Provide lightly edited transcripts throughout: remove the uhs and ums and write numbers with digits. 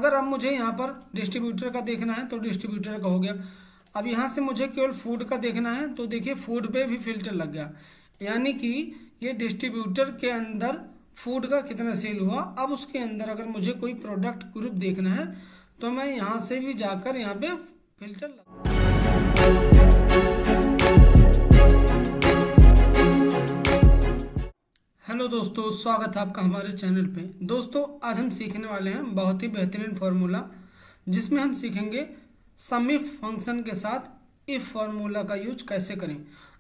अगर अब मुझे यहाँ पर डिस्ट्रीब्यूटर का देखना है तो डिस्ट्रीब्यूटर का हो गया। अब यहाँ से मुझे केवल फूड का देखना है तो देखिए फूड पे भी फिल्टर लग गया, यानी कि ये डिस्ट्रीब्यूटर के अंदर फूड का कितना सेल हुआ। अब उसके अंदर अगर मुझे कोई प्रोडक्ट ग्रुप देखना है तो मैं यहाँ से भी जाकर यहाँ पे फिल्टर लगा। हेलो दोस्तों, स्वागत है आपका हमारे चैनल पे। दोस्तों आज हम सीखने वाले हैं बहुत ही बेहतरीन फार्मूला, जिसमें हम सीखेंगे सम इफ फंक्शन के साथ इफ फार्मूला का यूज कैसे करें।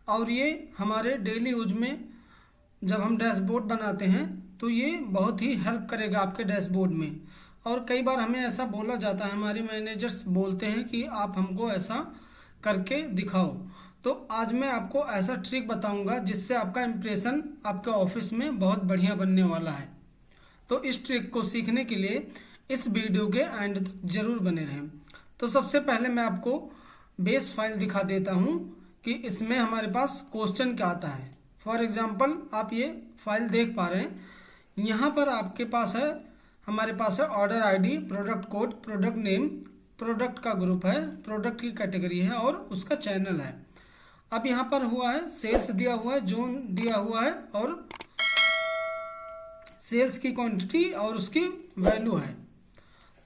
और ये हमारे डेली यूज में जब हम डैशबोर्ड बनाते हैं तो ये बहुत ही हेल्प करेगा आपके डैशबोर्ड में। और कई बार हमें ऐसा बोला जाता है, हमारे मैनेजर्स बोलते हैं कि आप हमको ऐसा करके दिखाओ। तो आज मैं आपको ऐसा ट्रिक बताऊंगा जिससे आपका इम्प्रेशन आपके ऑफिस में बहुत बढ़िया बनने वाला है। तो इस ट्रिक को सीखने के लिए इस वीडियो के एंड तक जरूर बने रहें। तो सबसे पहले मैं आपको बेस फाइल दिखा देता हूं कि इसमें हमारे पास क्वेश्चन क्या आता है। फॉर एग्जांपल आप ये फाइल देख पा रहे हैं, यहाँ पर आपके पास है, हमारे पास है order ID, product code, product name, product का ग्रुप है, प्रोडक्ट की कैटेगरी है और उसका चैनल है। अब यहाँ पर हुआ है सेल्स दिया हुआ है, जोन दिया हुआ है और सेल्स की क्वांटिटी और उसकी वैल्यू है।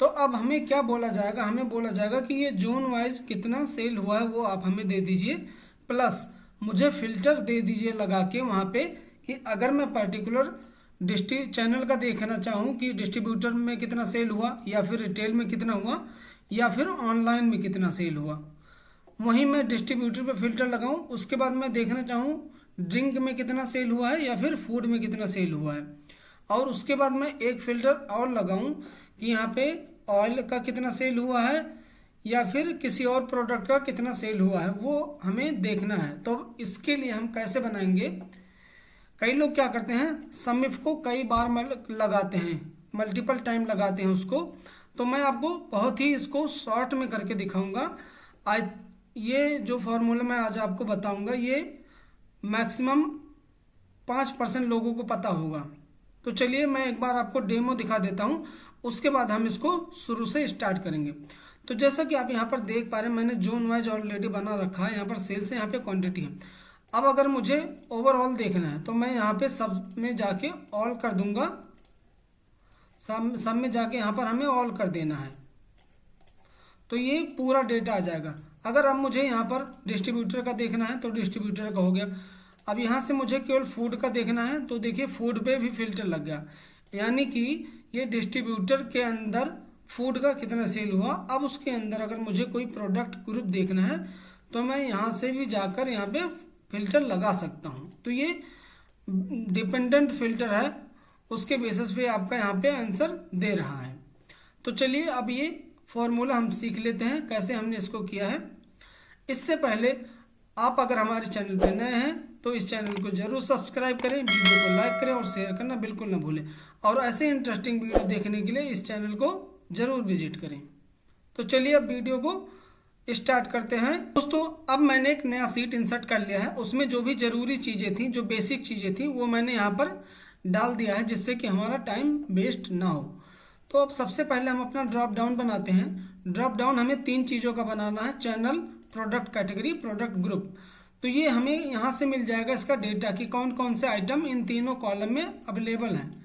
तो अब हमें क्या बोला जाएगा, हमें बोला जाएगा कि ये जोन वाइज कितना सेल हुआ है वो आप हमें दे दीजिए, प्लस मुझे फिल्टर दे दीजिए लगा के वहाँ पे कि अगर मैं पर्टिकुलर चैनल का देखना चाहूँ कि डिस्ट्रीब्यूटर में कितना सेल हुआ या फिर रिटेल में कितना हुआ या फिर ऑनलाइन में कितना सेल हुआ, वहीं मैं डिस्ट्रीब्यूटर पे फिल्टर लगाऊं। उसके बाद मैं देखना चाहूँ ड्रिंक में कितना सेल हुआ है या फिर फूड में कितना सेल हुआ है, और उसके बाद मैं एक फिल्टर और लगाऊं कि यहाँ पे ऑयल का कितना सेल हुआ है या फिर किसी और प्रोडक्ट का कितना सेल हुआ है, वो हमें देखना है। तो इसके लिए हम कैसे बनाएंगे, कई लोग क्या करते हैं सम इफ को कई बार लगाते हैं, मल्टीपल टाइम लगाते हैं उसको। तो मैं आपको बहुत ही इसको शॉर्ट में करके दिखाऊंगा। आज ये जो फॉर्मूला मैं आज आपको बताऊंगा ये मैक्सिमम 5% लोगों को पता होगा। तो चलिए मैं एक बार आपको डेमो दिखा देता हूं, उसके बाद हम इसको शुरू से स्टार्ट करेंगे। तो जैसा कि आप यहाँ पर देख पा रहे हैं, मैंने जोन वाइज ऑलरेडी बना रखा है। यहाँ पर सेल्स है, यहाँ पे क्वांटिटी है। अब अगर मुझे ओवरऑल देखना है तो मैं यहाँ पे सब में जाके ऑल कर दूंगा, सब में जाके यहाँ पर हमें ऑल कर देना है, तो ये पूरा डेटा आ जाएगा। अगर अब मुझे यहाँ पर डिस्ट्रीब्यूटर का देखना है तो डिस्ट्रीब्यूटर का हो गया। अब यहाँ से मुझे केवल फूड का देखना है तो देखिए फूड पे भी फिल्टर लग गया, यानी कि ये डिस्ट्रीब्यूटर के अंदर फूड का कितना सेल हुआ। अब उसके अंदर अगर मुझे कोई प्रोडक्ट ग्रुप देखना है तो मैं यहाँ से भी जाकर यहाँ पे फिल्टर लगा सकता हूँ। तो ये डिपेंडेंट फिल्टर है, उसके बेसिस पे आपका यहाँ पे आंसर दे रहा है। तो चलिए अब ये फॉर्मूला हम सीख लेते हैं कैसे हमने इसको किया है। इससे पहले आप अगर हमारे चैनल पर नए हैं तो इस चैनल को जरूर सब्सक्राइब करें, वीडियो को लाइक करें और शेयर करना बिल्कुल ना भूलें। और ऐसे इंटरेस्टिंग वीडियो देखने के लिए इस चैनल को जरूर विजिट करें। तो चलिए अब वीडियो को स्टार्ट करते हैं। दोस्तों अब मैंने एक नया सीट इंसर्ट कर लिया है, उसमें जो भी जरूरी चीज़ें थी, जो बेसिक चीज़ें थी वो मैंने यहाँ पर डाल दिया है, जिससे कि हमारा टाइम वेस्ट ना हो। तो अब सबसे पहले हम अपना ड्रॉप डाउन बनाते हैं। ड्रॉप डाउन हमें 3 चीज़ों का बनाना है, channel, product category, product group. तो ये हमें यहाँ से मिल जाएगा इसका डेटा कि कौन कौन से आइटम इन तीनों कॉलम में अवेलेबल हैं।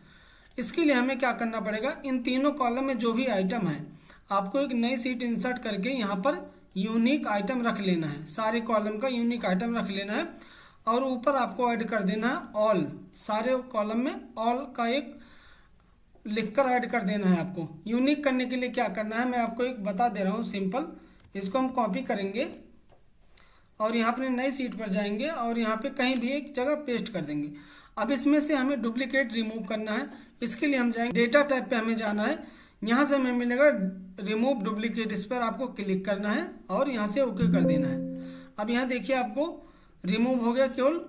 इसके लिए हमें क्या करना पड़ेगा, इन तीनों कॉलम में जो भी आइटम है आपको एक नई सीट इंसर्ट करके यहाँ पर यूनिक आइटम रख लेना है, सारे कॉलम का यूनिक आइटम रख लेना है। और ऊपर आपको ऐड कर देना है ऑल, सारे कॉलम में ऑल का एक लिखकर ऐड कर देना है आपको। यूनिक करने के लिए क्या करना है मैं आपको एक बता दे रहा हूँ सिंपल। इसको हम कॉपी करेंगे और यहाँ अपने नई सीट पर जाएंगे और यहाँ पे कहीं भी एक जगह पेस्ट कर देंगे। अब इसमें से हमें डुप्लीकेट रिमूव करना है। इसके लिए हम जाएंगे डेटा टैब पे, हमें जाना है, यहाँ से हमें मिलेगा रिमूव डुप्लीकेट, इस पर आपको क्लिक करना है और यहाँ से ओके कर देना है। अब यहाँ देखिए आपको रिमूव हो गया, केवल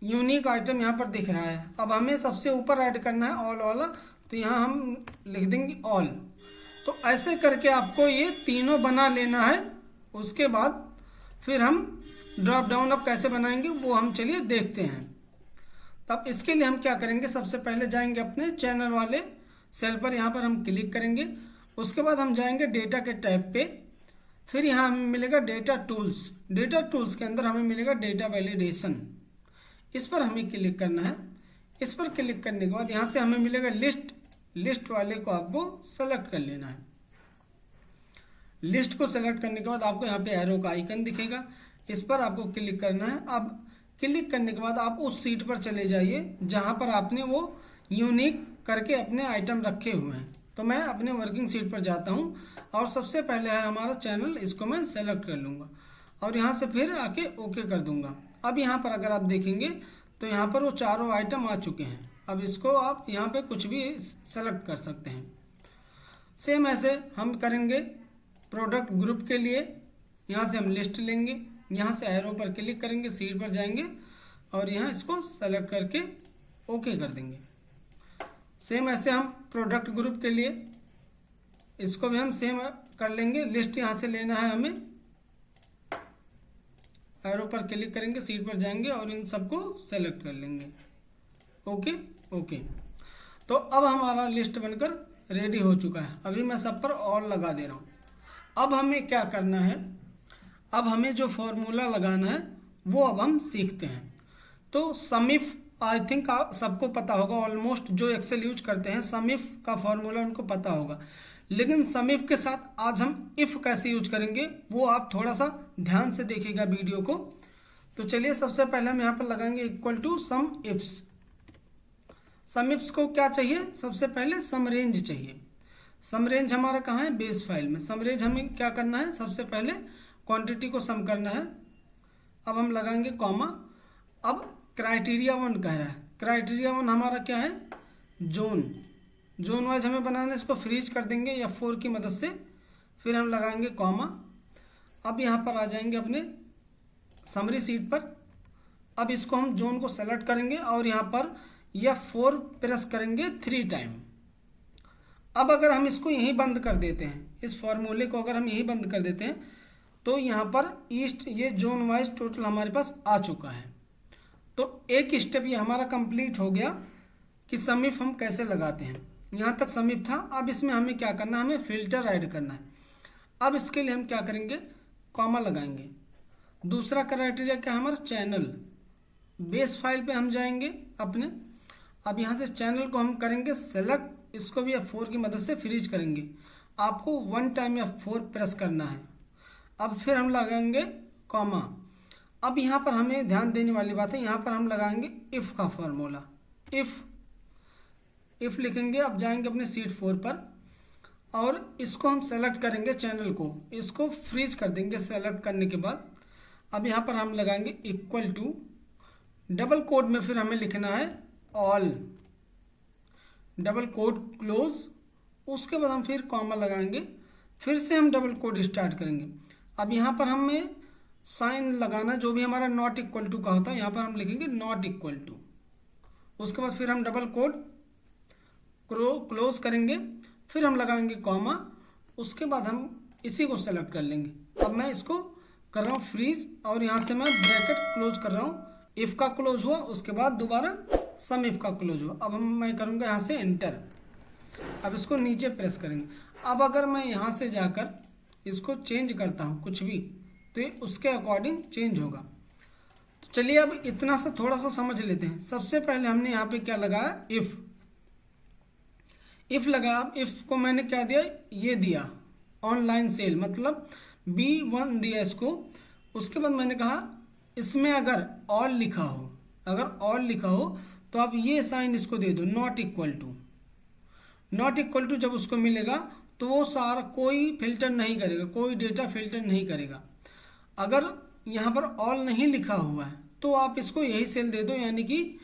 यूनिक आइटम यहाँ पर दिख रहा है। अब हमें सबसे ऊपर ऐड करना है ऑल वाला, तो यहाँ हम लिख देंगे ऑल। तो ऐसे करके आपको ये तीनों बना लेना है। उसके बाद फिर हम ड्रॉप डाउन अब कैसे बनाएंगे वो हम चलिए देखते हैं। तब इसके लिए हम क्या करेंगे, सबसे पहले जाएंगे अपने चैनल वाले सेल पर, यहाँ पर हम क्लिक करेंगे। उसके बाद हम जाएंगे डेटा के टैब पे, फिर यहाँ हमें मिलेगा डेटा टूल्स। डेटा टूल्स के अंदर हमें मिलेगा डेटा वैलिडेशन, इस पर हमें क्लिक करना है। इस पर क्लिक करने के बाद यहाँ से हमें मिलेगा लिस्ट। लिस्ट वाले को आपको सेलेक्ट कर लेना है। लिस्ट को सेलेक्ट करने के बाद आपको यहाँ पे एरो का आइकन दिखेगा, इस पर आपको क्लिक करना है। अब क्लिक करने के बाद आप उस सीट पर चले जाइए जहाँ पर आपने वो यूनिक करके अपने आइटम रखे हुए हैं। तो मैं अपने वर्किंग सीट पर जाता हूँ और सबसे पहले है हमारा चैनल, इसको मैं सेलेक्ट कर लूँगा और यहाँ से फिर आके ओके कर दूँगा। अब यहाँ पर अगर आप देखेंगे तो यहाँ पर वो चारों आइटम आ चुके हैं। अब इसको आप यहाँ पे कुछ भी सेलेक्ट कर सकते हैं। सेम ऐसे हम करेंगे प्रोडक्ट ग्रुप के लिए। यहाँ से हम लिस्ट लेंगे, यहाँ से एरो पर क्लिक करेंगे, सीट पर जाएंगे और यहाँ इसको सेलेक्ट करके ओके कर देंगे। सेम ऐसे हम प्रोडक्ट ग्रुप के लिए इसको भी हम सेम कर लेंगे। लिस्ट यहाँ से लेना है हमें, एरो पर क्लिक करेंगे, सीट पर जाएंगे और इन सबको सेलेक्ट कर लेंगे। Okay okay. तो अब हमारा लिस्ट बनकर रेडी हो चुका है। अभी मैं सब पर ऑल लगा दे रहा हूँ। अब हमें क्या करना है, अब हमें जो फॉर्मूला लगाना है वो अब हम सीखते हैं। तो समिफ आई थिंक सबको पता होगा, ऑलमोस्ट जो एक्सेल यूज करते हैं समिफ का फॉर्मूला उनको पता होगा। लेकिन समिफ के साथ आज हम इफ़ कैसे यूज करेंगे वो आप थोड़ा सा ध्यान से देखिएगा वीडियो को। तो चलिए सबसे पहले हम यहाँ पर लगाएंगे equal to sumifs. Sumifs को क्या चाहिए, सबसे पहले सम रेंज चाहिए। सम रेंज हमारा कहाँ है, बेस फाइल में। सम रेंज हमें क्या करना है, सबसे पहले क्वांटिटी को सम करना है। अब हम लगाएंगे कॉमा। अब क्राइटेरिया 1 कह रहा है। क्राइटेरिया 1 हमारा क्या है, जोन। जोन वाइज हमें बनाना है, इसको फ्रीज कर देंगे या 4 की मदद से। फिर हम लगाएंगे कॉमा। अब यहाँ पर आ जाएंगे अपने समरी सीट पर। अब इसको हम जोन को सेलेक्ट करेंगे और यहाँ पर F4 प्रेस करेंगे 3 टाइम। अब अगर हम इसको यहीं बंद कर देते हैं, इस फॉर्मूले को अगर हम यहीं बंद कर देते हैं तो यहाँ पर ईस्ट ये जोन वाइज टोटल हमारे पास आ चुका है। तो एक स्टेप ये हमारा कंप्लीट हो गया कि समिफ हम कैसे लगाते हैं। यहाँ तक समिफ था। अब इसमें हमें क्या करना है, हमें फिल्टर ऐड करना है। अब इसके लिए हम क्या करेंगे, कॉमा लगाएंगे। दूसरा क्राइटेरिया क्या है हमारा, चैनल। बेस फाइल पे हम जाएंगे अपने। अब यहाँ से चैनल को हम करेंगे सेलेक्ट, इसको भी F4 की मदद से फ्रीज करेंगे। आपको 1 टाइम F4 प्रेस करना है। अब फिर हम लगाएंगे कॉमा। अब यहाँ पर हमें ध्यान देने वाली बात है, यहाँ पर हम लगाएंगे इफ़ का फॉर्मूला। इफ़ लिखेंगे। अब जाएंगे अपने सीट 4 पर और इसको हम सेलेक्ट करेंगे, चैनल को इसको फ्रीज कर देंगे। सेलेक्ट करने के बाद अब यहाँ पर हम लगाएंगे इक्वल टू, डबल कोड में फिर हमें लिखना है ऑल, डबल कोड क्लोज। उसके बाद हम फिर कॉमा लगाएंगे, फिर से हम डबल कोड स्टार्ट करेंगे। अब यहाँ पर हमें साइन लगाना, जो भी हमारा नॉट इक्वल टू का होता है यहाँ पर हम लिखेंगे नॉट इक्वल टू। उसके बाद फिर हम डबल कोड क्लोज करेंगे, फिर हम लगाएंगे कॉमा। उसके बाद हम इसी को सेलेक्ट कर लेंगे। अब मैं इसको कर रहा हूँ फ्रीज और यहाँ से मैं ब्रैकेट क्लोज कर रहा हूँ। इफ़ का क्लोज हुआ, उसके बाद दोबारा सम इफ का क्लोज हुआ। अब मैं करूँगा यहाँ से एंटर। अब इसको नीचे प्रेस करेंगे। अब अगर मैं यहाँ से जाकर इसको चेंज करता हूँ कुछ भी, तो ये उसके अकॉर्डिंग चेंज होगा। तो चलिए अब इतना सा थोड़ा सा समझ लेते हैं। सबसे पहले हमने यहाँ पे क्या लगाया, इफ़ लगा। इफ़ को मैंने क्या दिया, ये दिया ऑनलाइन सेल, मतलब B1 दिया इसको। उसके बाद मैंने कहा इसमें अगर ऑल लिखा हो, अगर ऑल लिखा हो तो आप ये साइन इसको दे दो, not equal to. Not equal to जब उसको मिलेगा तो वो सारा कोई फिल्टर नहीं करेगा, कोई डेटा फिल्टर नहीं करेगा। अगर यहाँ पर ऑल नहीं लिखा हुआ है तो आप इसको यही सेल दे दो, यानी कि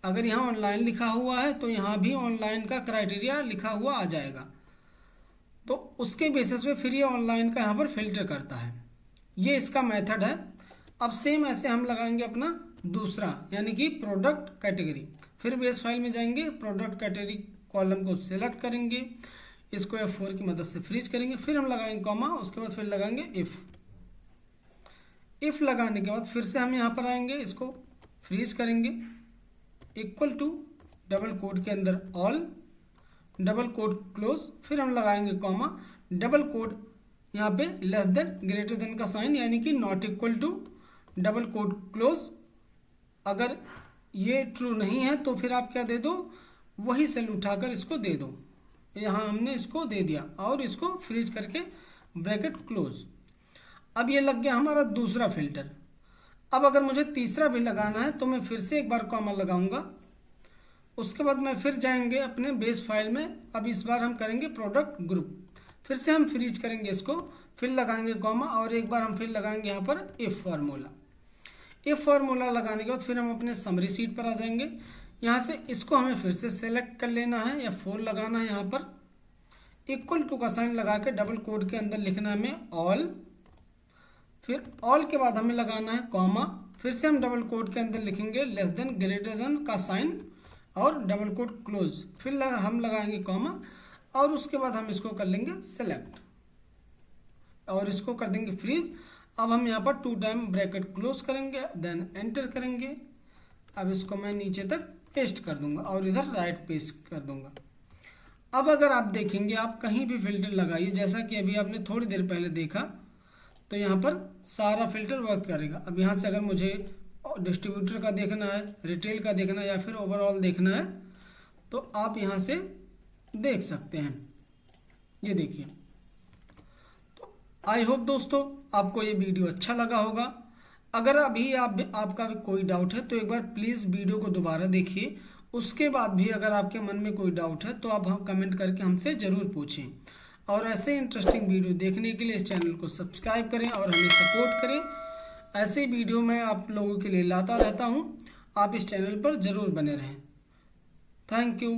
अगर यहाँ ऑनलाइन लिखा हुआ है तो यहाँ भी ऑनलाइन का क्राइटेरिया लिखा हुआ आ जाएगा। तो उसके बेसिस पे फिर ये ऑनलाइन का यहाँ पर फिल्टर करता है। ये इसका मेथड है। अब सेम ऐसे हम लगाएंगे अपना दूसरा, यानी कि प्रोडक्ट कैटेगरी। फिर बेस फाइल में जाएंगे, प्रोडक्ट कैटेगरी कॉलम को सिलेक्ट करेंगे, इसको F4 की मदद से फ्रीज करेंगे। फिर हम लगाएंगे कॉमा, उसके बाद फिर लगाएंगे इफ़ लगाने के बाद फिर से हम यहाँ पर आएंगे, इसको फ्रीज करेंगे, इक्वल टू डबल कोड के अंदर ऑल, डबल कोट क्लोज, फिर हम लगाएंगे कॉमा, डबल कोट यहाँ पे लेस देन ग्रेटर देन का साइन यानी कि not equal to, double quote close. अगर ये ट्रू नहीं है तो फिर आप क्या दे दो, वही सेल उठाकर इसको दे दो। यहाँ हमने इसको दे दिया और इसको फ्रीज करके ब्रैकेट क्लोज। अब ये लग गया हमारा दूसरा फिल्टर। अब अगर मुझे तीसरा भी लगाना है तो मैं फिर से एक बार कॉमा लगाऊंगा, उसके बाद मैं फिर जाएंगे अपने बेस फाइल में। अब इस बार हम करेंगे प्रोडक्ट ग्रुप, फिर से हम फ्रीज करेंगे इसको, फिर लगाएंगे कॉमा और एक बार हम फिर लगाएंगे यहाँ पर इफ फार्मूला। इफ फार्मूला लगाने के बाद फिर हम अपने समरी शीट पर आ जाएंगे। यहाँ से इसको हमें फिर से सेलेक्ट कर लेना है या 4 लगाना है, यहाँ पर इक्वल टू का साइन लगा के डबल कोट के अंदर लिखना है हमें ऑल, फिर ऑल के बाद हमें लगाना है कॉमा, फिर से हम डबल कोट के अंदर लिखेंगे लेस देन ग्रेटर देन का साइन और डबल कोट क्लोज, फिर हम लगाएंगे कॉमा और उसके बाद हम इसको कर लेंगे सेलेक्ट और इसको कर देंगे फ्रीज। अब हम यहाँ पर 2 टाइम ब्रैकेट क्लोज करेंगे, देन एंटर करेंगे। अब इसको मैं नीचे तक पेस्ट कर दूंगा और इधर राइट पेस्ट कर दूंगा। अब अगर आप देखेंगे, आप कहीं भी फिल्टर लगाइए, जैसा कि अभी आपने थोड़ी देर पहले देखा, तो यहाँ पर सारा फिल्टर वर्क करेगा। अब यहाँ से अगर मुझे डिस्ट्रीब्यूटर का देखना है, रिटेल का देखना है या फिर ओवरऑल देखना है तो आप यहाँ से देख सकते हैं। ये देखिए। तो आई होप दोस्तों आपको ये वीडियो अच्छा लगा होगा। अगर अभी आपका भी कोई डाउट है तो एक बार प्लीज़ वीडियो को दोबारा देखिए। उसके बाद भी अगर आपके मन में कोई डाउट है तो आप हम कमेंट करके हमसे ज़रूर पूछें। और ऐसे इंटरेस्टिंग वीडियो देखने के लिए इस चैनल को सब्सक्राइब करें और हमें सपोर्ट करें। ऐसे वीडियो मैं आप लोगों के लिए लाता रहता हूँ, आप इस चैनल पर ज़रूर बने रहें। Thank you.